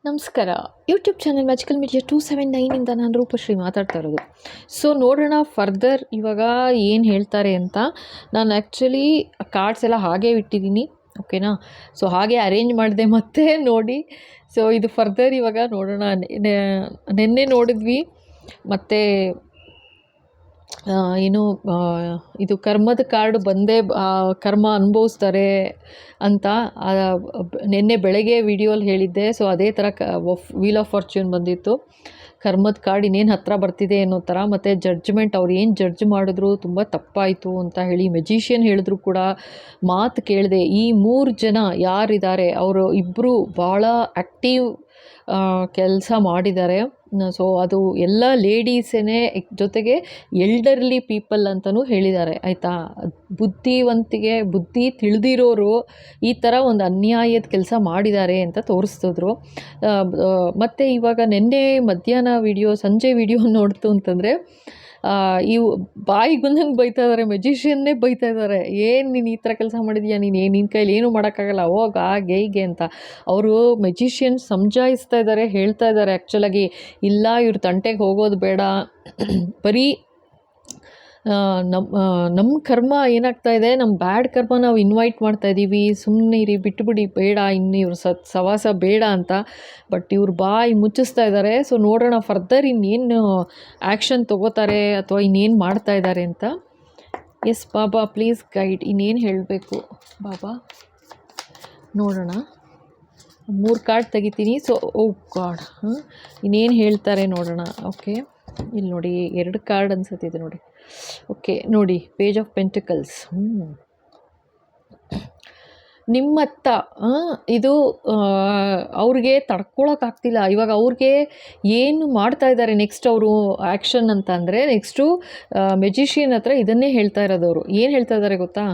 ನಮಸ್ಕಾರ. YouTube channel magical media 279 ನಾನು ರೂಪಶ್ರೀ ಮಾತಾಡ್ತಾ ಇರೋದು. ಸೊ ನೋಡೋಣ ಫರ್ದರ್ ಇವಾಗ ಏನು ಹೇಳ್ತಾರೆ ಅಂತ. ನಾನು ಆ್ಯಕ್ಚುಲಿ ಕಾರ್ಡ್ಸ್ ಎಲ್ಲ ಹಾಗೇ ಇಟ್ಟಿದ್ದೀನಿ, ಓಕೆನಾ. ಸೊ ಹಾಗೆ ಅರೇಂಜ್ ಮಾಡಿದೆ ಮತ್ತೆ ನೋಡಿ. ಸೊ ಇದು ಫರ್ದರ್ ಇವಾಗ ನೋಡೋಣ. ನಿನ್ನೆ ನೋಡಿದ್ವಿ ಮತ್ತು ಏನು ಇದು ಕರ್ಮದ ಕಾರ್ಡ್ ಬಂದೇ ಕರ್ಮ ಅನುಭವಿಸ್ತಾರೆ ಅಂತ ನಿನ್ನೆ ಬೆಳಗ್ಗೆ ವಿಡಿಯೋಲಿ ಹೇಳಿದ್ದೆ. ಸೊ ಅದೇ ಥರ ವೀಲ್ ಆಫ್ ಫಾರ್ಚ್ಯೂನ್ ಬಂದಿತ್ತು. ಕರ್ಮದ ಕಾರ್ಡ್ ಇನ್ನೇನು ಹತ್ತಿರ ಬರ್ತಿದೆ ಅನ್ನೋ ಥರ. ಮತ್ತು ಜಡ್ಜ್ಮೆಂಟ್ ಅವ್ರು ಏನು ಜಡ್ಜ್ ಮಾಡಿದ್ರು ತುಂಬ ತಪ್ಪಾಯಿತು ಅಂತ ಹೇಳಿ ಮೆಜಿಷಿಯನ್ ಹೇಳಿದ್ರು ಕೂಡ ಮಾತು ಕೇಳಿದೆ. ಈ 3 ಜನ ಯಾರಿದ್ದಾರೆ ಅವರು ಇಬ್ಬರು ಭಾಳ ಆ್ಯಕ್ಟಿವ್ ಕೆಲಸ ಮಾಡಿದ್ದಾರೆ. ಸೊ ಅದು ಎಲ್ಲ ಲೇಡೀಸೇ, ಜೊತೆಗೆ ಎಲ್ಡರ್ಲಿ ಪೀಪಲ್ ಅಂತಲೂ ಹೇಳಿದ್ದಾರೆ, ಆಯಿತಾ. ಬುದ್ಧಿ ತಿಳಿದಿರೋರು ಈ ಥರ ಒಂದು ಅನ್ಯಾಯದ ಕೆಲಸ ಮಾಡಿದ್ದಾರೆ ಅಂತ ತೋರಿಸ್ತಿದ್ರು. ಮತ್ತು ಇವಾಗ ನಿನ್ನೆ ಮಧ್ಯಾಹ್ನ ಸಂಜೆ ವಿಡಿಯೋ ನೋಡ್ತು ಅಂತಂದರೆ ಇವು ಬಾಯಿಗೆ ಬಂದಂಗೆ ಬೈತಾ ಇದ್ದಾರೆ, ಮೆಜಿಷಿಯನ್ನೇ ಬೈತಾ ಇದ್ದಾರೆ. ಏನು ನೀನು ಈ ಥರ ಕೆಲಸ ಮಾಡಿದೀಯಾ, ನಿನ್ನ ಕೈಲಿ ಏನೂ ಮಾಡೋಕ್ಕಾಗಲ್ಲ, ಹೋಗ ಹಾಗೆ ಹೀಗೆ ಅಂತ. ಅವರು ಮೆಜಿಷಿಯನ್ ಸಮಜಾಯಿಸ್ತಾ ಇದ್ದಾರೆ, ಹೇಳ್ತಾ ಇದ್ದಾರೆ ಆ್ಯಕ್ಚುಲಾಗಿ. ಇಲ್ಲ ಇವ್ರ ತಂಟೆಗೆ ಹೋಗೋದು ಬೇಡ, ಬರೀ ನಮ್ಮ ಕರ್ಮ ಏನಾಗ್ತಾ ಇದೆ, ನಮ್ಮ ಬ್ಯಾಡ್ ಕರ್ಮ ನಾವು ಇನ್ವೈಟ್ ಮಾಡ್ತಾಯಿದ್ದೀವಿ, ಸುಮ್ಮನೆ ಇರಿ, ಬಿಟ್ಟುಬಿಡಿ, ಬೇಡ ಇನ್ನು ಇವ್ರ ಸವಾಸ ಬೇಡ ಅಂತ. ಬಟ್ ಇವ್ರು ಬಾಯಿ ಮುಚ್ಚಿಸ್ತಾ ಇದ್ದಾರೆ. ಸೊ ನೋಡೋಣ ಫರ್ದರ್ ಇನ್ನೇನು ಆ್ಯಕ್ಷನ್ ತೊಗೋತಾರೆ ಅಥವಾ ಇನ್ನೇನು ಮಾಡ್ತಾ ಇದ್ದಾರೆ ಅಂತ. ಎಸ್ ಬಾಬಾ ಪ್ಲೀಸ್ ಗೈಡ್, ಇನ್ನೇನು ಹೇಳಬೇಕು ಬಾಬಾ, ನೋಡೋಣ. 3 ಕಾರ್ಡ್ ತೆಗಿತೀನಿ. ಸೊ ಓ ಗಾಡ್, ಇನ್ನೇನು ಹೇಳ್ತಾರೆ ನೋಡೋಣ. ಓಕೆ, ಇಲ್ಲಿ ನೋಡಿ 2 ಕಾರ್ಡ್ ಅನ್ಸುತ್ತೆ ಇದು ನೋಡಿ. ಓಕೆ ನೋಡಿ, ಪೇಜ್ ಆಫ್ ಪೆಂಟಿಕಲ್ಸ್. ನಿಮ್ಮತ್ತ ಇದು ಅವ್ರಿಗೆ ತಡ್ಕೊಳಕ್ಕಾಗ್ತಿಲ್ಲ. ಇವಾಗ ಅವ್ರಿಗೆ ಏನು ಮಾಡ್ತಾ ಇದ್ದಾರೆ ನೆಕ್ಸ್ಟ್ ಅವರು ಆ್ಯಕ್ಷನ್ ಅಂತ ಅಂದರೆ, ನೆಕ್ಸ್ಟು ಮೆಜಿಷಿಯನ್ ಹತ್ರ ಇದನ್ನೇ ಹೇಳ್ತಾ ಇರೋದವರು. ಏನು ಹೇಳ್ತಾ ಇದ್ದಾರೆ ಗೊತ್ತಾ,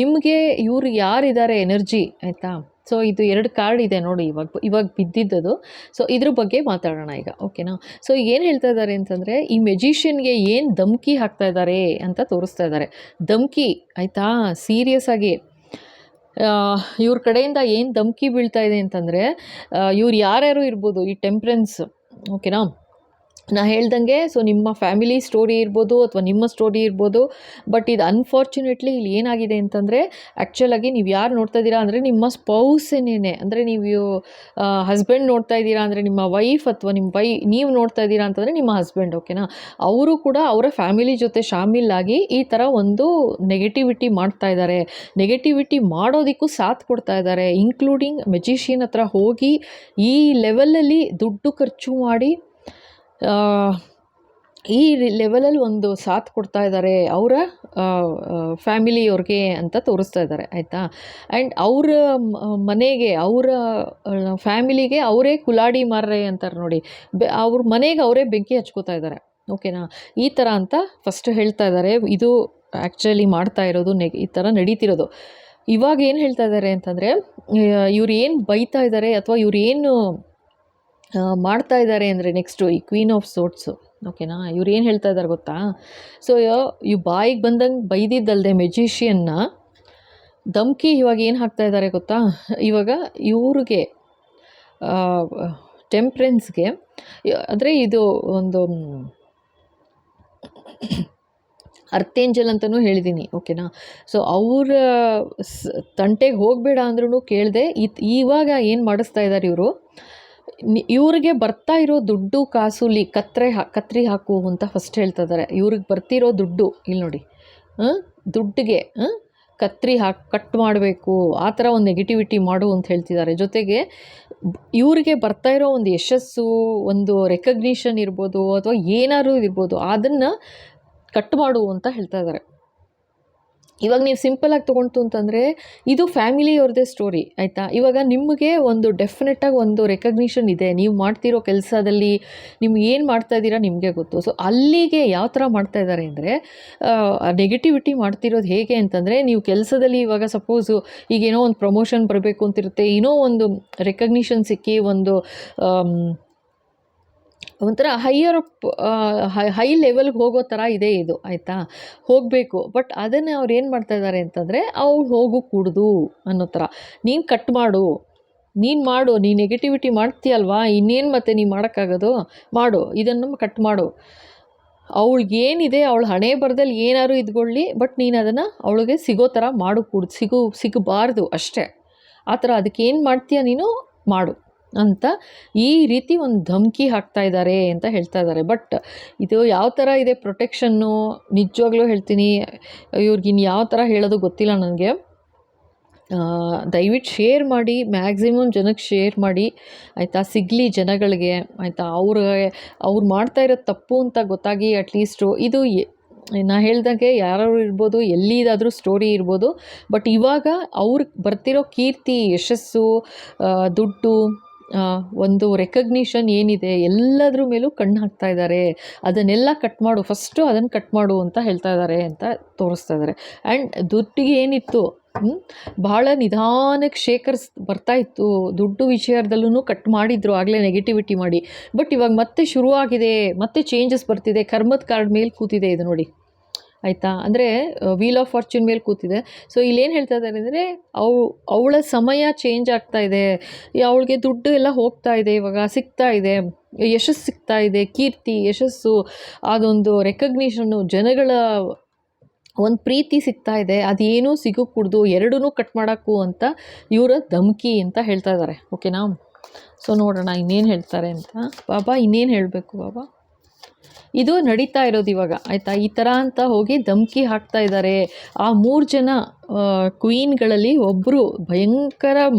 ನಿಮಗೆ ಇವರು ಯಾರಿದ್ದಾರೆ ಎನರ್ಜಿ, ಆಯಿತಾ. ಸೊ ಇದು 2 ಕಾರ್ಡ್ ಇದೆ ನೋಡಿ ಇವಾಗ ಬಿದ್ದಿದ್ದದು. ಸೊ ಇದ್ರ ಬಗ್ಗೆ ಮಾತಾಡೋಣ ಈಗ, ಓಕೆನಾ. ಸೊ ಏನು ಹೇಳ್ತಾ ಇದ್ದಾರೆ ಅಂತಂದರೆ, ಈ ಮೆಜಿಷಿಯನ್ಗೆ ಏನು ಧಮ್ಕಿ ಹಾಕ್ತಾ ಇದ್ದಾರೆ ಅಂತ ತೋರಿಸ್ತಾ ಇದ್ದಾರೆ. ಧಮ್ಕಿ, ಆಯಿತಾ, ಸೀರಿಯಸ್ ಆಗಿ ಇವ್ರ ಕಡೆಯಿಂದ ಏನು ಧಮ್ಕಿ ಬೀಳ್ತಾ ಇದೆ ಅಂತಂದರೆ, ಇವ್ರು ಯಾರ್ಯಾರು ಇರ್ಬೋದು, ಈ ಟೆಂಪ್ರೆನ್ಸ್, ಓಕೆನಾ. ನಾ ಹೇಳ್ದಂಗೆ, ಸೊ ನಿಮ್ಮ ಫ್ಯಾಮಿಲಿ ಸ್ಟೋರಿ ಇರ್ಬೋದು ಅಥವಾ ನಿಮ್ಮ ಸ್ಟೋರಿ ಇರ್ಬೋದು. ಬಟ್ ಇದು ಅನ್ಫಾರ್ಚುನೇಟ್ಲಿ ಇಲ್ಲಿ ಏನಾಗಿದೆ ಅಂತಂದರೆ, ಆ್ಯಕ್ಚುಲಾಗಿ ನೀವು ಯಾರು ನೋಡ್ತಾ ಇದ್ದೀರಾ ಅಂದರೆ ನಿಮ್ಮ ಸ್ಪೌಸೇನೇ, ಅಂದರೆ ನೀವು ಹಸ್ಬೆಂಡ್ ನೋಡ್ತಾ ಇದ್ದೀರಾ ಅಂದರೆ ನಿಮ್ಮ ವೈಫ್, ಅಥವಾ ನೀವು ನೋಡ್ತಾ ಇದ್ದೀರಾ ಅಂತಂದರೆ ನಿಮ್ಮ ಹಸ್ಬೆಂಡ್, ಓಕೆನಾ. ಅವರು ಕೂಡ ಅವರ ಫ್ಯಾಮಿಲಿ ಜೊತೆ ಶಾಮೀಲಾಗಿ ಈ ಥರ ಒಂದು ನೆಗೆಟಿವಿಟಿ ಮಾಡ್ತಾ ಇದ್ದಾರೆ. ನೆಗೆಟಿವಿಟಿ ಮಾಡೋದಕ್ಕೂ ಸಾಥ್ ಕೊಡ್ತಾ ಇದ್ದಾರೆ. ಇನ್ಕ್ಲೂಡಿಂಗ್ ಮೆಜಿಷಿಯನ್ ಹತ್ರ ಹೋಗಿ ಈ ಲೆವೆಲಲ್ಲಿ ದುಡ್ಡು ಖರ್ಚು ಮಾಡಿ ಈ ಲೆವೆಲಲ್ಲಿ ಒಂದು ಸಾಥ್ ಕೊಡ್ತಾ ಇದ್ದಾರೆ ಅವರ ಫ್ಯಾಮಿಲಿಯವ್ರಿಗೆ ಅಂತ ತೋರಿಸ್ತಾ ಇದ್ದಾರೆ, ಆಯಿತಾ. ಆ್ಯಂಡ್ ಅವರ ಮನೆಗೆ, ಅವರ ಫ್ಯಾಮಿಲಿಗೆ ಅವರೇ ಕುಲಾಡಿ ಮಾರ್ರೆ ಅಂತಾರೆ ನೋಡಿ, ಅವ್ರ ಮನೆಗೆ ಅವರೇ ಬೆಂಕಿ ಹಚ್ಕೋತಾ ಇದ್ದಾರೆ, ಓಕೆನಾ. ಈ ಥರ ಅಂತ ಫಸ್ಟ್ ಹೇಳ್ತಾ ಇದ್ದಾರೆ. ಇದು ಆ್ಯಕ್ಚುಲಿ ಮಾಡ್ತಾ ಇರೋದು, ಈ ಥರ ನಡೀತಿರೋದು. ಇವಾಗ ಏನು ಹೇಳ್ತಾ ಇದ್ದಾರೆ ಅಂತಂದರೆ, ಇವ್ರು ಏನು ಬೈತಾ ಇದ್ದಾರೆ ಅಥವಾ ಇವ್ರು ಏನು ಮಾಡ್ತಾ ಇದ್ದಾರೆ ಅಂದರೆ, ನೆಕ್ಸ್ಟು ಈ ಕ್ವೀನ್ ಆಫ್ ಸೋಟ್ಸು, ಓಕೆನಾ. ಇವ್ರು ಏನು ಹೇಳ್ತಾ ಇದ್ದಾರೆ ಗೊತ್ತಾ. ಸೊ ಇವು ಬಾಯಿಗೆ ಬಂದಂಗೆ ಬೈದಿದ್ದಲ್ಲದೆ ಮೆಜಿಷಿಯನ್ನ ಧಮ್ಕಿ ಇವಾಗ ಏನು ಹಾಕ್ತಾ ಇದ್ದಾರೆ ಗೊತ್ತಾ. ಇವಾಗ ಇವ್ರಿಗೆ ಟೆಂಪ್ರೆನ್ಸ್ಗೆ, ಅಂದರೆ ಇದು ಒಂದು ಅರ್ಥೇಂಜಲ್ ಅಂತಲೂ ಹೇಳಿದ್ದೀನಿ, ಓಕೆನಾ. ಸೊ ಅವರ ತಂಟೆಗೆ ಹೋಗಬೇಡ ಅಂದ್ರೂ ಕೇಳದೆ ಇವಾಗ ಏನು ಮಾಡಿಸ್ತಾ ಇದ್ದಾರೆ ಇವರು, ಇವ್ರಿಗೆ ಬರ್ತಾ ಇರೋ ದುಡ್ಡು ಕಾಸುಲಿ ಕತ್ರಿ ಹಾಕು ಅಂತ ಫಸ್ಟ್ ಹೇಳ್ತಾ ಇದ್ದಾರೆ. ಇವ್ರಿಗೆ ಬರ್ತಿರೋ ದುಡ್ಡು ಇಲ್ಲಿ ನೋಡಿ, ದುಡ್ಡಿಗೆ ಕಟ್ ಮಾಡಬೇಕು, ಆ ಥರ ಒಂದು ನೆಗೆಟಿವಿಟಿ ಮಾಡು ಅಂತ ಹೇಳ್ತಿದ್ದಾರೆ. ಜೊತೆಗೆ ಇವ್ರಿಗೆ ಬರ್ತಾ ಇರೋ ಒಂದು ಯಶಸ್ಸು, ಒಂದು ರೆಕಗ್ನಿಷನ್ ಇರ್ಬೋದು ಅಥವಾ ಏನಾದ್ರು ಇರ್ಬೋದು, ಅದನ್ನು ಕಟ್ ಮಾಡು ಅಂತ ಹೇಳ್ತಾ ಇದ್ದಾರೆ. ಇವಾಗ ನೀವು ಸಿಂಪಲಾಗಿ ತೊಗೊಂತು ಅಂತಂದರೆ, ಇದು ಫ್ಯಾಮಿಲಿಯವ್ರದ್ದೇ ಸ್ಟೋರಿ, ಆಯಿತಾ. ಇವಾಗ ನಿಮಗೆ ಒಂದು ಡೆಫಿನೆಟಾಗಿ ಒಂದು ರೆಕಗ್ನಿಷನ್ ಇದೆ, ನೀವು ಮಾಡ್ತಿರೋ ಕೆಲಸದಲ್ಲಿ ನಿಮ್ಗೆ ಏನು ಮಾಡ್ತಾ ಇದ್ದೀರಾ ನಿಮಗೆ ಗೊತ್ತು. ಸೊ ಅಲ್ಲಿಗೆ ಯಾವ ಥರ ಮಾಡ್ತಾ ಇದ್ದಾರೆ ಅಂದರೆ, ನೆಗೆಟಿವಿಟಿ ಮಾಡ್ತಿರೋದು ಹೇಗೆ ಅಂತಂದರೆ, ನೀವು ಕೆಲಸದಲ್ಲಿ ಇವಾಗ ಸಪೋಸು ಈಗೇನೋ ಒಂದು ಪ್ರಮೋಷನ್ ಬರಬೇಕು ಅಂತಿರುತ್ತೆ, ಏನೋ ಒಂದು ರೆಕಗ್ನಿಷನ್ ಸಿಕ್ಕಿ ಒಂದು ಒಂಥರ ಹೈ ಲೆವೆಲ್ಗೆ ಹೋಗೋ ಥರ ಇದೆ ಇದು, ಆಯಿತಾ. ಹೋಗಬೇಕು, ಬಟ್ ಅದನ್ನು ಅವ್ರು ಏನು ಮಾಡ್ತಾ ಇದ್ದಾರೆ ಅಂತಂದರೆ, ಅವ್ರು ಹೋಗು ಕೂಡ್ದು ಅನ್ನೋ ಥರ, ನೀನು ಕಟ್ ಮಾಡು, ನೀನು ಮಾಡು, ನೀನು ನೆಗೆಟಿವಿಟಿ ಮಾಡ್ತೀಯಲ್ವಾ, ಇನ್ನೇನು ಮತ್ತೆ ನೀನು ಮಾಡೋಕ್ಕಾಗೋದು, ಮಾಡು, ಇದನ್ನು ಕಟ್ ಮಾಡು. ಅವಳಿಗೇನಿದೆ ಅವಳ ಹಣೆ ಬರದಲ್ಲಿ ಏನಾದ್ರು ಇದ್ಕೊಳ್ಳಿ, ಬಟ್ ನೀನು ಅದನ್ನು ಅವಳಿಗೆ ಸಿಗೋ ಥರ ಮಾಡು, ಸಿಗಬಾರ್ದು ಅಷ್ಟೇ. ಆ ಥರ ಅದಕ್ಕೇನು ಮಾಡ್ತೀಯ ನೀನು ಮಾಡು ಅಂತ ಈ ರೀತಿ ಒಂದು ಧಮಕಿ ಹಾಕ್ತಾ ಇದ್ದಾರೆ ಅಂತ ಹೇಳ್ತಾ ಇದ್ದಾರೆ. ಬಟ್ ಇದು ಯಾವ ಥರ ಇದೆ ಪ್ರೊಟೆಕ್ಷನ್ನು, ನಿಜವಾಗ್ಲೂ ಹೇಳ್ತೀನಿ, ಇವ್ರಿಗಿನ್ನು ಯಾವ ಥರ ಹೇಳೋದು ಗೊತ್ತಿಲ್ಲ ನನಗೆ. ದಯವಿಟ್ಟು ಶೇರ್ ಮಾಡಿ, ಮ್ಯಾಕ್ಸಿಮಮ್ ಜನಕ್ಕೆ ಶೇರ್ ಮಾಡಿ ಆಯಿತಾ, ಸಿಗಲಿ ಜನಗಳಿಗೆ ಆಯಿತಾ, ಅವ್ರು ಮಾಡ್ತಾ ಇರೋದು ತಪ್ಪು ಅಂತ ಗೊತ್ತಾಗಿ ಅಟ್ಲೀಸ್ಟು ಇದು ನಾ ಹೇಳ್ದಂಗೆ ಯಾರು ಇರ್ಬೋದು, ಎಲ್ಲಿದಾದರೂ ಸ್ಟೋರಿ ಇರ್ಬೋದು, ಬಟ್ ಇವಾಗ ಅವ್ರಿಗೆ ಬರ್ತಿರೋ ಕೀರ್ತಿ, ಯಶಸ್ಸು, ದುಡ್ಡು, ಒಂದು ರೆಕಗ್ನಿಷನ್ ಏನಿದೆ ಎಲ್ಲದ್ರ ಮೇಲೂ ಕಣ್ಣು ಹಾಕ್ತಾ ಇದ್ದಾರೆ. ಅದನ್ನೆಲ್ಲ ಕಟ್ ಮಾಡು, ಫಸ್ಟು ಅದನ್ನು ಕಟ್ ಮಾಡು ಅಂತ ಹೇಳ್ತಾ ಇದ್ದಾರೆ ಅಂತ ತೋರಿಸ್ತಾ ಇದ್ದಾರೆ. ಆ್ಯಂಡ್ ದುಡ್ಡಿಗೆ ಏನಿತ್ತು ಭಾಳ ನಿಧಾನಕ್ಕೆ ಬರ್ತಾಯಿತ್ತು, ದುಡ್ಡು ವಿಷಯದಲ್ಲೂ ಕಟ್ ಮಾಡಿದ್ರು ಆಗಲೇ ನೆಗೆಟಿವಿಟಿ ಮಾಡಿ. ಬಟ್ ಇವಾಗ ಮತ್ತೆ ಶುರುವಾಗಿದೆ, ಮತ್ತೆ ಚೇಂಜಸ್ ಬರ್ತಿದೆ. ಕರ್ಮದ ಕಾರ್ಡ್ ಮೇಲೆ ಕೂತಿದೆ ಇದು ನೋಡಿ ಆಯಿತಾ, ಅಂದರೆ ವೀಲ್ ಆಫ್ ಫಾರ್ಚೂನ್ ಮೇಲೆ ಕೂತಿದೆ. ಸೊ ಇಲ್ಲೇನು ಹೇಳ್ತಾ ಇದ್ದಾರೆ ಅಂದರೆ ಅವಳ ಸಮಯ ಚೇಂಜ್ ಆಗ್ತಾ ಇದೆ, ಅವಳಿಗೆ ದುಡ್ಡು ಎಲ್ಲ ಹೋಗ್ತಾ ಇದೆ, ಇವಾಗ ಸಿಗ್ತಾ ಇದೆ, ಯಶಸ್ಸು ಸಿಗ್ತಾ ಇದೆ, ಕೀರ್ತಿ, ಯಶಸ್ಸು, ಅದೊಂದು ರೆಕಗ್ನಿಷನ್ನು, ಜನಗಳ ಒಂದು ಪ್ರೀತಿ ಸಿಗ್ತಾ ಇದೆ, ಅದೇನೂ ಸಿಗೋಕ್ಕೂಡ್ದು, ಎರಡೂ ಕಟ್ ಮಾಡೋಕ್ಕೂ ಅಂತ ಇವರ ಧಮಕಿ ಅಂತ ಹೇಳ್ತಾ ಇದ್ದಾರೆ. ಓಕೆನಾ? ಸೊ ನೋಡೋಣ ಇನ್ನೇನು ಹೇಳ್ತಾರೆ ಅಂತ. ಬಾಬಾ ಇನ್ನೇನು ಹೇಳಬೇಕು ಬಾಬಾ? ಇದು ನಡೀತಾ ಇರೋದು ಇವಾಗ ಆಯಿತಾ, ಈ ಥರ ಅಂತ ಹೋಗಿ ಧಮಕಿ ಹಾಕ್ತಾ ಇದ್ದಾರೆ. ಆ 3 ಜನ ಕ್ವೀನ್ಗಳಲ್ಲಿ ಒಬ್ಬರು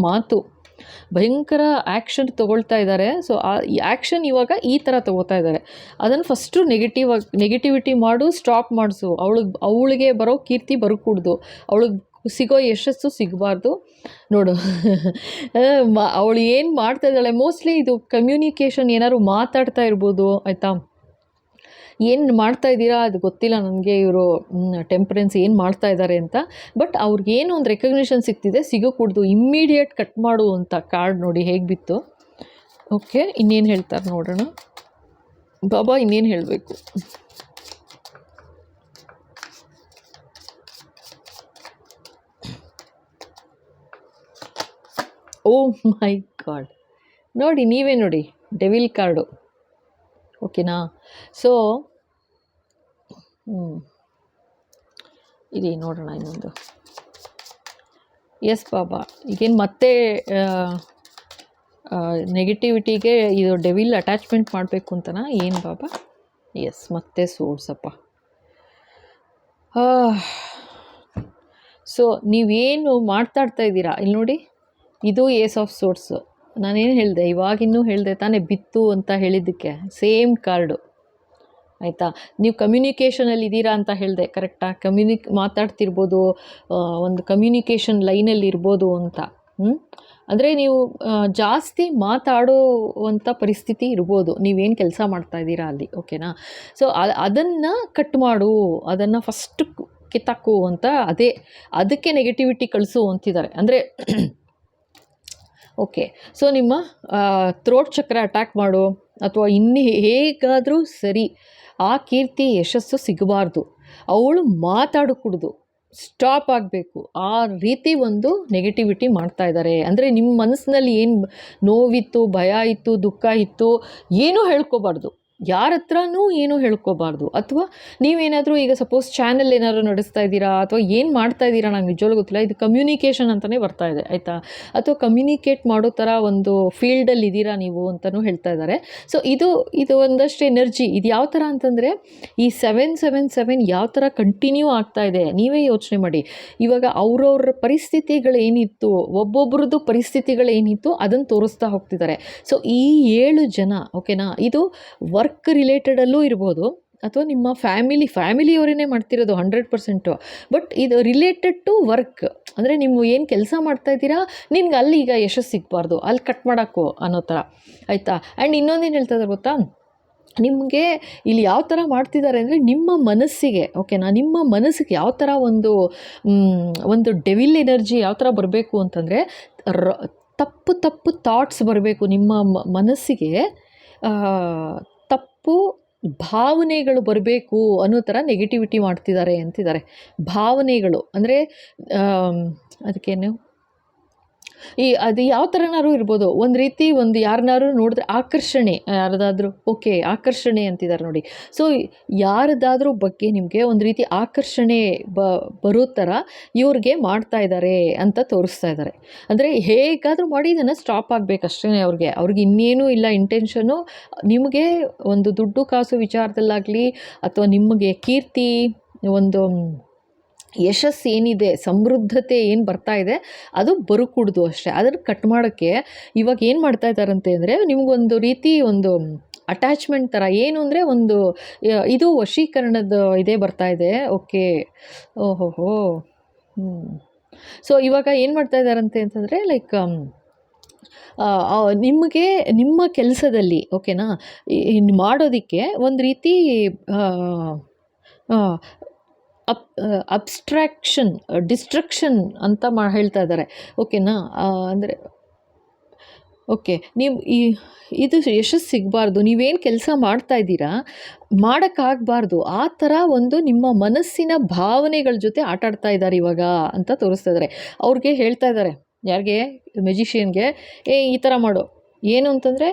ಭಯಂಕರ ಆ್ಯಕ್ಷನ್ ತೊಗೊಳ್ತಾ ಇದ್ದಾರೆ. ಸೊ ಈ ಆ್ಯಕ್ಷನ್ ಇವಾಗ ಈ ಥರ ತೊಗೋತಾ ಇದ್ದಾರೆ. ಅದನ್ನು ಫಸ್ಟು ನೆಗೆಟಿವಿಟಿ ಮಾಡು, ಸ್ಟಾಪ್ ಮಾಡಿಸು. ಅವಳಿಗೆ ಬರೋ ಕೀರ್ತಿ ಬರಕೂಡ್ದು, ಅವಳಿಗೆ ಸಿಗೋ ಯಶಸ್ಸು ಸಿಗಬಾರ್ದು. ನೋಡು ಅವಳು ಏನು ಮಾಡ್ತಾ ಇದ್ದಾಳೆ, ಮೋಸ್ಟ್ಲಿ ಇದು ಕಮ್ಯುನಿಕೇಷನ್ ಏನಾದ್ರು ಮಾತಾಡ್ತಾ ಇರ್ಬೋದು ಆಯಿತಾ. ಏನು ಮಾಡ್ತಾ ಇದ್ದೀರಾ ಅದು ಗೊತ್ತಿಲ್ಲ ನನಗೆ, ಇವರು ಟೆಂಪರೆನ್ಸ್ ಏನು ಮಾಡ್ತಾ ಇದ್ದಾರೆ ಅಂತ. ಬಟ್ ಅವ್ರಿಗೇನು ಒಂದು ರೆಕಗ್ನಿಷನ್ ಸಿಗ್ತಿದೆ, ಸಿಗೋಕೂಡ್ದು, ಇಮ್ಮಿಡಿಯೇಟ್ ಕಟ್ ಮಾಡು ಅಂತ ಕಾರ್ಡ್ ನೋಡಿ ಹೇಗೆ ಬಿತ್ತು. ಓಕೆ, ಇನ್ನೇನು ಹೇಳ್ತಾರೆ ನೋಡೋಣ. ಬಾಬಾ ಇನ್ನೇನು ಹೇಳಬೇಕು? ಓ ಮೈ ಗಾಡ್, ನೋಡಿ ನೀವೇ ನೋಡಿ, ಡೆವಿಲ್ ಕಾರ್ಡು. ಓಕೆನಾ? ಸೊ ಇಲ್ಲಿ ನೋಡೋಣ ಇನ್ನೊಂದು. ಎಸ್ ಬಾಬಾ, ಈಗೇನು ಮತ್ತೆ ನೆಗೆಟಿವಿಟಿಗೆ ಇದು ಡೆವಿಲ್ ಅಟ್ಯಾಚ್ಮೆಂಟ್ ಮಾಡಬೇಕು ಅಂತನಾ ಏನು ಬಾಬಾ? ಎಸ್, ಮತ್ತೆ ಸೋರ್ಸಪ್ಪ. ಸೊ ನೀವೇನು ಮಾತಾಡ್ತಾ ಇದ್ದೀರಾ ಇಲ್ಲಿ ನೋಡಿ, ಇದು ಏಸ್ ಆಫ್ ಸೋರ್ಸು. ನಾನೇನು ಹೇಳಿದೆ ಇವಾಗಿನ್ನೂ ಹೇಳಿದೆ ತಾನೇ, ಬಿತ್ತು ಅಂತ ಹೇಳಿದ್ದಕ್ಕೆ ಸೇಮ್ ಕಾರ್ಡು ಆಯಿತಾ. ನೀವು ಕಮ್ಯುನಿಕೇಷನಲ್ಲಿ ಇದ್ದೀರಾ ಅಂತ ಹೇಳಿದೆ, ಕರೆಕ್ಟಾ? ಮಾತಾಡ್ತಿರ್ಬೋದು, ಒಂದು ಕಮ್ಯುನಿಕೇಷನ್ ಲೈನಲ್ಲಿ ಇರ್ಬೋದು ಅಂತ. ಅಂದರೆ ನೀವು ಜಾಸ್ತಿ ಮಾತಾಡೋವಂಥ ಪರಿಸ್ಥಿತಿ ಇರ್ಬೋದು, ನೀವೇನು ಕೆಲಸ ಮಾಡ್ತಾ ಇದ್ದೀರಾ ಅಲ್ಲಿ. ಓಕೆನಾ? ಸೊ ಅದನ್ನು ಕಟ್ ಮಾಡು, ಅದನ್ನು ಫಸ್ಟ್ ಕಿತ್ತಾಕು ಅಂತ, ಅದಕ್ಕೆ ನೆಗೆಟಿವಿಟಿ ಕಳಿಸು ಅಂತಿದ್ದಾರೆ. ಅಂದರೆ ಓಕೆ, ಸೊ ನಿಮ್ಮ ಥ್ರೋಟ್ ಚಕ್ರ ಅಟ್ಯಾಕ್ ಮಾಡು, ಅಥವಾ ಇನ್ನೂ ಹೇಗಾದರೂ ಸರಿ, ಆ ಕೀರ್ತಿ ಯಶಸ್ಸು ಸಿಗಬಾರ್ದು, ಅವಳು ಮಾತಾಡಕೂಡ್ದು, ಸ್ಟಾಪ್ ಆಗಬೇಕು. ಆ ರೀತಿ ಒಂದು ನೆಗೆಟಿವಿಟಿ ಮಾಡ್ತಾ ಇದ್ದಾರೆ. ಅಂದರೆ ನಿಮ್ಮ ಮನಸ್ಸಿನಲ್ಲಿ ಏನು ನೋವಿತ್ತು, ಭಯ ಇತ್ತು, ದುಃಖ ಇತ್ತು, ಏನೂ ಹೇಳ್ಕೊಬಾರ್ದು, ಯಾರ ಹತ್ರನೂ ಏನೂ ಹೇಳ್ಕೊಬಾರ್ದು. ಅಥವಾ ನೀವೇನಾದರೂ ಈಗ ಸಪೋಸ್ ಚಾನಲ್ ಏನಾದರೂ ನಡೆಸ್ತಾ ಇದ್ದೀರಾ, ಅಥವಾ ಏನು ಮಾಡ್ತಾ ಇದ್ದೀರಾ ನಂಗೆ ನಿಜವಾಗ್ಲೂ ಗೊತ್ತಿಲ್ಲ, ಇದು ಕಮ್ಯುನಿಕೇಷನ್ ಅಂತಲೇ ಬರ್ತಾ ಇದೆ ಆಯಿತಾ. ಅಥವಾ ಕಮ್ಯುನಿಕೇಟ್ ಮಾಡೋ ಥರ ಒಂದು ಫೀಲ್ಡಲ್ಲಿ ಇದ್ದೀರಾ ನೀವು ಅಂತಲೂ ಹೇಳ್ತಾ ಇದ್ದಾರೆ. ಸೊ ಇದು ಒಂದಷ್ಟು ಎನರ್ಜಿ. ಇದು ಯಾವ ಥರ ಅಂತಂದರೆ, ಈ 777 ಯಾವ ಥರ ಕಂಟಿನ್ಯೂ ಆಗ್ತಾ ಇದೆ, ನೀವೇ ಯೋಚನೆ ಮಾಡಿ. ಇವಾಗ ಅವ್ರವ್ರ ಪರಿಸ್ಥಿತಿಗಳೇನಿತ್ತು, ಒಬ್ಬೊಬ್ರದ್ದು ಪರಿಸ್ಥಿತಿಗಳೇನಿತ್ತು ಅದನ್ನು ತೋರಿಸ್ತಾ ಹೋಗ್ತಿದ್ದಾರೆ. ಸೊ ಈ 7 ಜನ ಓಕೆನಾ, ಇದು ವರ್ಕ್ ರಿಲೇಟೆಡಲ್ಲೂ ಇರ್ಬೋದು, ಅಥವಾ ನಿಮ್ಮ ಫ್ಯಾಮಿಲಿಯವರೇ ಮಾಡ್ತಿರೋದು 100%. ಬಟ್ ಇದು ರಿಲೇಟೆಡ್ ಟು ವರ್ಕ್, ಅಂದರೆ ನೀವು ಏನು ಕೆಲಸ ಮಾಡ್ತಾ ಇದ್ದೀರಾ, ನಿಮ್ಗೆ ಅಲ್ಲಿ ಈಗ ಯಶಸ್ಸು ಸಿಗಬಾರ್ದು, ಅಲ್ಲಿ ಕಟ್ ಮಾಡೋಕ್ಕೋ ಅನ್ನೋ ಥರ ಆಯಿತಾ. ಆ್ಯಂಡ್ ಇನ್ನೊಂದೇನು ಹೇಳ್ತಾ ಇದ್ದಾರೆ ಗೊತ್ತಾ, ನಿಮಗೆ ಇಲ್ಲಿ ಯಾವ ಥರ ಮಾಡ್ತಿದ್ದಾರೆ ಅಂದರೆ, ನಿಮ್ಮ ಮನಸ್ಸಿಗೆ ಓಕೆನಾ, ನಿಮ್ಮ ಮನಸ್ಸಿಗೆ ಯಾವ ಥರ ಒಂದು ಡೆವಿಲ್ ಎನರ್ಜಿ ಯಾವ ಥರ ಬರಬೇಕು ಅಂತಂದರೆ, ತಪ್ಪು ಥಾಟ್ಸ್ ಬರಬೇಕು ನಿಮ್ಮ ಮನಸ್ಸಿಗೆ, ತಪ್ಪು ಭಾವನೆಗಳು ಬರಬೇಕು ಅನ್ನೋ ಥರ ನೆಗೆಟಿವಿಟಿ ಮಾಡ್ತಿದ್ದಾರೆ ಅಂತಿದ್ದಾರೆ. ಭಾವನೆಗಳು ಅಂದರೆ ಅದಕ್ಕೇನು ಅದು ಯಾವ ಥರನಾದ್ರು ಇರ್ಬೋದು. ಒಂದು ರೀತಿ ಒಂದು ಯಾರನ್ನಾರು ನೋಡಿದ್ರೆ ಆಕರ್ಷಣೆ, ಯಾರದಾದ್ರೂ ಓಕೆ ಆಕರ್ಷಣೆ ಅಂತಿದ್ದಾರೆ ನೋಡಿ. ಸೊ ಯಾರದಾದ್ರೂ ಬಗ್ಗೆ ನಿಮಗೆ ಒಂದು ರೀತಿ ಆಕರ್ಷಣೆ ಬರೋ ಥರ ಇವ್ರಿಗೆ ಮಾಡ್ತಾ ಇದ್ದಾರೆ ಅಂತ ತೋರಿಸ್ತಾ ಇದ್ದಾರೆ. ಅಂದರೆ ಹೇಗಾದರೂ ಮಾಡಿ ಇದನ್ನು ಸ್ಟಾಪ್ ಆಗಬೇಕಷ್ಟೇ ಅವ್ರಿಗೆ ಇನ್ನೇನೂ ಇಲ್ಲ ಇಂಟೆನ್ಷನು. ನಿಮಗೆ ಒಂದು ದುಡ್ಡು ಕಾಸು ವಿಚಾರದಲ್ಲಾಗಲಿ ಅಥವಾ ನಿಮಗೆ ಕೀರ್ತಿ, ಒಂದು ಯಶಸ್ಸು ಏನಿದೆ, ಸಮೃದ್ಧತೆ ಏನು ಬರ್ತಾ ಇದೆ ಅದು ಬರುಕೂಡ್ದು ಅಷ್ಟೇ. ಅದನ್ನು ಕಟ್ ಮಾಡೋಕ್ಕೆ ಇವಾಗ ಏನು ಮಾಡ್ತಾ ಇದ್ದಾರಂತೆ ಅಂದರೆ, ನಿಮಗೊಂದು ರೀತಿ ಒಂದು ಅಟ್ಯಾಚ್ಮೆಂಟ್ ಥರ, ಏನು ಅಂದರೆ ಒಂದು ಇದು ವಶೀಕರಣದ ಇದೇ ಬರ್ತಾ ಇದೆ. ಓಕೆ, ಓಹೋಹೋ, ಸೊ ಇವಾಗ ಏನು ಮಾಡ್ತಾ ಇದ್ದಾರಂತೆ ಅಂತಂದರೆ, ಲೈಕ್ ನಿಮಗೆ ನಿಮ್ಮ ಕೆಲಸದಲ್ಲಿ ಓಕೆನಾ ಮಾಡೋದಕ್ಕೆ ಒಂದು ರೀತಿ ಅಬ್ಸ್ಟ್ರಾಕ್ಷನ್, ಡಿಸ್ಟ್ರಕ್ಷನ್ ಅಂತ ಹೇಳ್ತಾ ಇದ್ದಾರೆ. ಓಕೆನಾ, ಅಂದರೆ ಓಕೆ ನೀವು ಇದು ಯಶಸ್ಸು ಸಿಗಬಾರ್ದು, ನೀವೇನು ಕೆಲಸ ಮಾಡ್ತಾ ಇದ್ದೀರಾ ಮಾಡೋಕ್ಕಾಗಬಾರ್ದು, ಆ ಥರ ಒಂದು ನಿಮ್ಮ ಮನಸ್ಸಿನ ಭಾವನೆಗಳ ಜೊತೆ ಆಟಾಡ್ತಾ ಇದ್ದಾರೆ ಇವಾಗ ಅಂತ ತೋರಿಸ್ತಾ ಇದ್ದಾರೆ. ಅವ್ರಿಗೆ ಹೇಳ್ತಾ ಇದ್ದಾರೆ, ಯಾರಿಗೆ, ಮೆಜಿಷಿಯನ್ಗೆ, ಈ ಥರ ಮಾಡು. ಏನು ಅಂತಂದರೆ,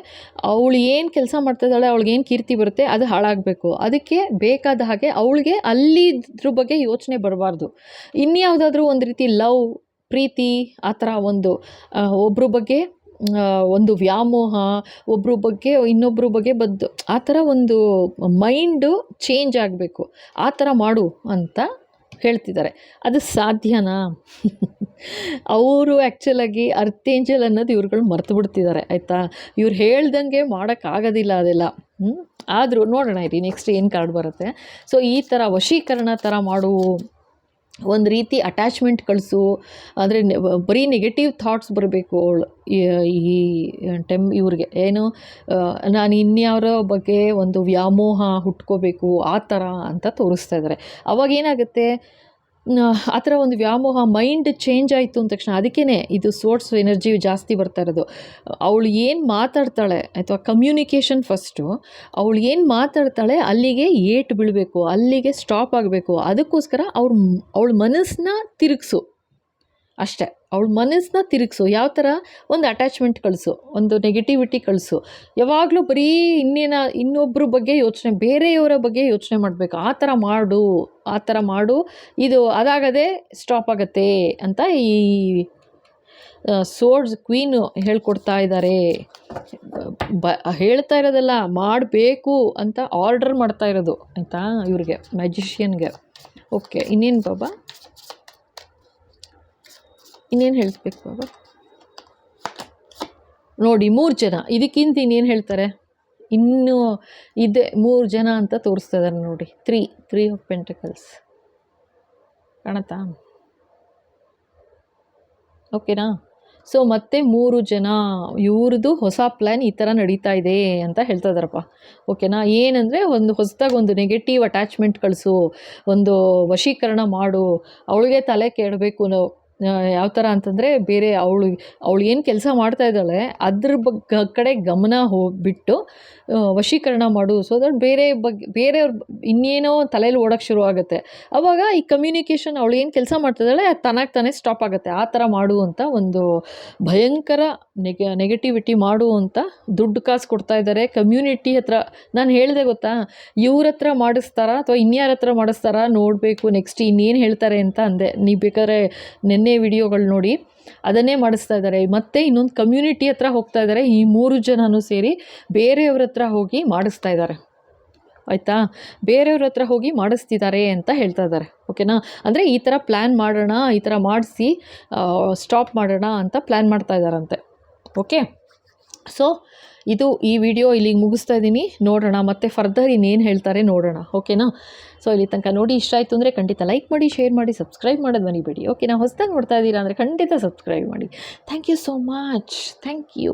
ಅವಳು ಏನು ಕೆಲಸ ಮಾಡ್ತಾಯಿದ್ದಾಳೆ, ಅವಳಿಗೇನು ಕೀರ್ತಿ ಬರುತ್ತೆ ಅದು ಹಾಳಾಗಬೇಕು. ಅದಕ್ಕೆ ಬೇಕಾದ ಹಾಗೆ ಅವಳಿಗೆ ಅಲ್ಲಿದ್ರ ಬಗ್ಗೆ ಯೋಚನೆ ಬರಬಾರ್ದು. ಇನ್ಯಾವುದಾದ್ರೂ ಒಂದು ರೀತಿ ಲವ್, ಪ್ರೀತಿ, ಆ ಥರ ಒಂದು ಒಬ್ಬರ ಬಗ್ಗೆ ಒಂದು ವ್ಯಾಮೋಹ, ಒಬ್ಬರ ಬಗ್ಗೆ ಇನ್ನೊಬ್ಬರ ಬಗ್ಗೆ ಆ ಥರ ಒಂದು ಮೈಂಡು ಚೇಂಜ್ ಆಗಬೇಕು, ಆ ಥರ ಮಾಡು ಅಂತ ಹೇಳ್ತಿದ್ದಾರೆ. ಅದು ಸಾಧ್ಯನಾ? ಅವರು ಆ್ಯಕ್ಚುಲಾಗಿ ಅರ್ಥೇಂಜಲ್ ಅನ್ನೋದು ಇವ್ರುಗಳು ಮರ್ತು ಬಿಡ್ತಿದ್ದಾರೆ, ಆಯಿತಾ. ಇವ್ರು ಹೇಳ್ದಂಗೆ ಮಾಡೋಕ್ಕಾಗೋದಿಲ್ಲ ಅದೆಲ್ಲ. ಆದರೂ ನೋಡೋಣ ಇರಿ ನೆಕ್ಸ್ಟ್ ಏನು ಕಾರ್ಡ್ ಬರುತ್ತೆ. ಸೊ ಈ ಥರ ವಶೀಕರಣ ಥರ ಮಾಡು, ಒಂದು ರೀತಿ ಅಟ್ಯಾಚ್ಮೆಂಟ್ ಕಳಿಸು, ಅಂದರೆ ಬರೀ ನೆಗೆಟಿವ್ ಥಾಟ್ಸ್ ಬರಬೇಕು ಈ ಇವ್ರಿಗೆ ಏನು, ನಾನು ಇನ್ಯಾರ ಬಗ್ಗೆ ಒಂದು ವ್ಯಾಮೋಹ ಹುಟ್ಕೋಬೇಕು ಆ ಥರ ಅಂತ ತೋರಿಸ್ತಾ ಇದ್ದಾರೆ. ಅವಾಗೇನಾಗುತ್ತೆ, ಆ ಥರ ಒಂದು ವ್ಯಾಮೋಹ ಮೈಂಡ್ ಚೇಂಜ್ ಆಯಿತು ಅಂದ ತಕ್ಷಣ, ಅದಕ್ಕೇ ಇದು ಸೋರ್ಸ್ ಎನರ್ಜಿ ಜಾಸ್ತಿ ಬರ್ತಾ ಇರೋದು. ಅವಳು ಏನು ಮಾತಾಡ್ತಾಳೆ ಅಥವಾ ಕಮ್ಯುನಿಕೇಷನ್ ಫಸ್ಟು, ಅವಳು ಏನು ಮಾತಾಡ್ತಾಳೆ ಅಲ್ಲಿಗೆ ಏಟು ಬೀಳಬೇಕು, ಅಲ್ಲಿಗೆ ಸ್ಟಾಪ್ ಆಗಬೇಕು. ಅದಕ್ಕೋಸ್ಕರ ಅವಳ ಮನಸ್ಸನ್ನ ತಿರುಗಿಸು ಅಷ್ಟೇ. ಅವಳ ಮನಸ್ಸನ್ನ ತಿರುಗಿಸು. ಯಾವ ಥರ, ಒಂದು ಅಟ್ಯಾಚ್ಮೆಂಟ್ ಕಳಿಸು, ಒಂದು ನೆಗೆಟಿವಿಟಿ ಕಳಿಸು. ಯಾವಾಗಲೂ ಬರೀ ಇನ್ನೊಬ್ಬರ ಬಗ್ಗೆ ಯೋಚನೆ, ಬೇರೆಯವರ ಬಗ್ಗೆ ಯೋಚನೆ ಮಾಡಬೇಕು. ಆ ಥರ ಮಾಡು, ಇದು ಅದಾಗದೆ ಸ್ಟಾಪ್ ಆಗುತ್ತೆ ಅಂತ ಈ ಸೋರ್ಡ್ಸ್ ಕ್ವೀನು ಹೇಳ್ಕೊಡ್ತಾ ಇದ್ದಾರೆ. ಹೇಳ್ತಾ ಇರೋದಲ್ಲ, ಮಾಡಬೇಕು ಅಂತ ಆರ್ಡರ್ ಮಾಡ್ತಾ ಇರೋದು, ಆಯಿತಾ, ಇವ್ರಿಗೆ ಮ್ಯಾಜಿಷಿಯನ್ಗೆ. ಓಕೆ, ಇನ್ನೇನು ಬಾಬಾ, ಇನ್ನೇನು ಹೇಳಿಸ್ಬೇಕು ಬಾಬಾ? ನೋಡಿ 3 ಜನ, ಇದಕ್ಕಿಂತ ಇನ್ನೇನು ಹೇಳ್ತಾರೆ, ಇನ್ನೂ ಇದೆ 3 ಜನ ಅಂತ ತೋರಿಸ್ತಾ ಇದ್ದಾರೆ ನೋಡಿ. 3 ಆಫ್ ಪೆಂಟಕಲ್ಸ್ ಕಾಣತ್ತಾ? ಓಕೆನಾ. ಸೊ ಮತ್ತೆ 3 ಜನ, ಇವ್ರದ್ದು ಹೊಸ ಪ್ಲ್ಯಾನ್ ಈ ಥರ ನಡೀತಾ ಇದೆ ಅಂತ ಹೇಳ್ತಾ ಇದ್ದಾರಪ್ಪ. ಓಕೆನಾ. ಏನಂದರೆ, ಒಂದು ಹೊಸದಾಗಿ ಒಂದು ನೆಗೆಟಿವ್ ಅಟ್ಯಾಚ್ಮೆಂಟ್ ಕಳಿಸು, ಒಂದು ವಶೀಕರಣ ಮಾಡು. ಅವಳಿಗೆ ತಲೆ ಕೆಡಬೇಕು ನಾವು. ಯಾವ ಥರ ಅಂತಂದರೆ, ಬೇರೆ ಅವಳು ಏನು ಕೆಲಸ ಮಾಡ್ತಾ ಇದ್ದಾಳೆ ಅದ್ರ ಕಡೆ ಗಮನ ಹೋಗ್ಬಿಟ್ಟು ವಶೀಕರಣ ಮಾಡು. ಸೊ ದಟ್ ಬೇರೆಯವ್ರ ಇನ್ನೇನೋ ತಲೆಯಲ್ಲಿ ಓಡೋಕ್ಕೆ ಶುರು ಆಗುತ್ತೆ. ಆವಾಗ ಈ ಕಮ್ಯುನಿಕೇಷನ್, ಅವಳು ಏನು ಕೆಲಸ ಮಾಡ್ತಾ ಇದ್ದಾಳೆ ಅದು ತಾನೇ ಸ್ಟಾಪ್ ಆಗುತ್ತೆ. ಆ ಥರ ಮಾಡು ಅಂತ ಒಂದು ಭಯಂಕರ ನೆಗೆಟಿವಿಟಿ ಮಾಡು ಅಂತ ದುಡ್ಡು ಕಾಸು ಕೊಡ್ತಾ ಇದ್ದಾರೆ. ಕಮ್ಯುನಿಟಿ ಹತ್ರ ನಾನು ಹೇಳಿದೆ ಗೊತ್ತಾ, ಇವ್ರ ಹತ್ರ ಮಾಡಿಸ್ತಾರಾ ಅಥವಾ ಇನ್ಯಾರ ಹತ್ರ ಮಾಡಿಸ್ತಾರಾ ನೋಡಬೇಕು, ನೆಕ್ಸ್ಟ್ ಇನ್ನೇನು ಹೇಳ್ತಾರೆ ಅಂತ ಅಂದೆ. ನೀವು ಬೇಕಾದ್ರೆ ನೆನ್ನೆ ವಿಡಿಯೋಗಳು ನೋಡಿ, ಅದನ್ನೇ ಮಾಡಿಸ್ತಾ ಇದ್ದಾರೆ. ಮತ್ತೆ ಇನ್ನೊಂದು ಕಮ್ಯುನಿಟಿ ಹತ್ರ ಹೋಗ್ತಾ ಇದ್ದಾರೆ. ಈ 3 ಜನನೂ ಸೇರಿ ಬೇರೆಯವ್ರ ಹತ್ರ ಹೋಗಿ ಮಾಡಿಸ್ತಾ ಇದ್ದಾರೆ, ಆಯಿತಾ. ಬೇರೆಯವ್ರ ಹತ್ರ ಹೋಗಿ ಮಾಡಿಸ್ತಿದ್ದಾರೆ ಅಂತ ಹೇಳ್ತಾ ಇದ್ದಾರೆ. ಓಕೆನಾ. ಅಂದರೆ ಈ ಥರ ಪ್ಲ್ಯಾನ್ ಮಾಡೋಣ, ಈ ಥರ ಮಾಡಿಸಿ ಸ್ಟಾಪ್ ಮಾಡೋಣ ಅಂತ ಪ್ಲ್ಯಾನ್ ಮಾಡ್ತಾ ಇದ್ದಾರಂತೆ. ಓಕೆ. ಸೊ ಈ ವಿಡಿಯೋ ಇಲ್ಲಿಗೆ ಮುಗಿಸ್ತಾ ಇದ್ದೀನಿ. ನೋಡೋಣ ಮತ್ತೆ ಫರ್ದರ್ ಇನ್ನೇನು ಹೇಳ್ತಾರೆ ನೋಡೋಣ. ಓಕೆನಾ. ಸೊ ಇಲ್ಲಿ ತನಕ ನೋಡಿ ಇಷ್ಟ ಆಯಿತು ಅಂದರೆ ಖಂಡಿತ ಲೈಕ್ ಮಾಡಿ, ಶೇರ್ ಮಾಡಿ, ಸಬ್ಸ್ಕ್ರೈಬ್ ಮಾಡೋದು ಮರಿಬೇಡಿ. ಓಕೆನಾ. ಹೊಸದಾಗಿ ನೋಡ್ತಾ ಇದ್ದೀರಾ ಅಂದರೆ ಖಂಡಿತ ಸಬ್ಸ್ಕ್ರೈಬ್ ಮಾಡಿ. Thank you so much. Thank you.